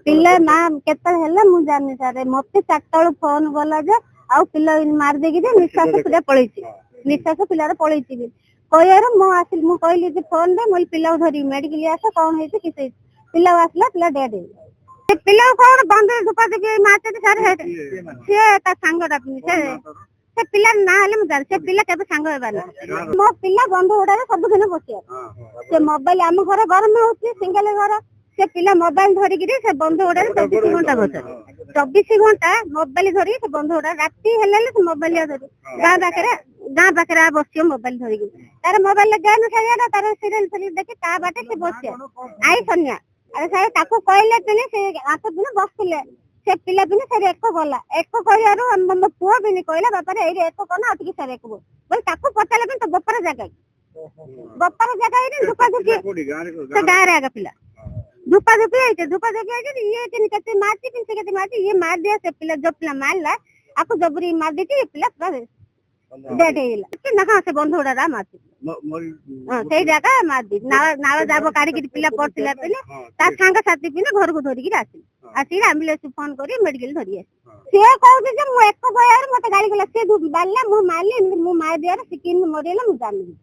पिला माँ केते हेले मु जानि सारे मते 4टा बेलु फोन गला जे आ पिला मार देगी जे निश्वास पिला पळैछि निश्वास पिलार पळैछि कहयार मु आसिल मु कहली जे फोन दे मोल पिला धरी मेडिकल आस कोन हेछि किसे पिला आसला पिला डेड हे पिला कोन बंद दुपा देगी माते सारे हे से ता संगडा से पिला ना हेले मु से पिला केबे संग हेबानी मो पिला बंधु उडा सब दिन बसिया से मोबाइल आम घर गरम होछि सिंगल घर से पिला मोबाइल धरिकी से बंधु उडा 24 घंटा बसे 24 घंटा मोबाइल धरी से बंधु उडा राति हेले से मोबाइल धरी गाँ पाखे बसियो मोबाइल धरिकी तार मोबाइल गेम खेलिया तार सीरियल देखी ता बाटे से बसिया आई सनिया अरे सारे ताको कहले पिने से 8 दिन बसले से पिला बिने से एक गला एक कहयारो मो पुओ बिने कहला बापा रे एक कना अटकी सारे एक बोल ताको पताले बिन तो बपर जगह रे दुपा दुखी से गारे आगा पिला धूपा धूपी ये केते मारती पिन से केते मारती ये मार दिया से पिला जो पिला मारला आपको जबरी मार देती पिला पूरा डेड हेला कि ना से बंधु उडा मारती हां सेई जगह मार दी नाळ जाबो काडी की पिला पड़तिला पिले ता संग साथी पिने घर को धरि की आसी एम्बुलेंस फोन करी मेडिकल धरि से कहू जे मु एक गयार मते गाड़ी गला से बाल्ला मु मारली मु मार दिया सिकिन मरेला मु जानि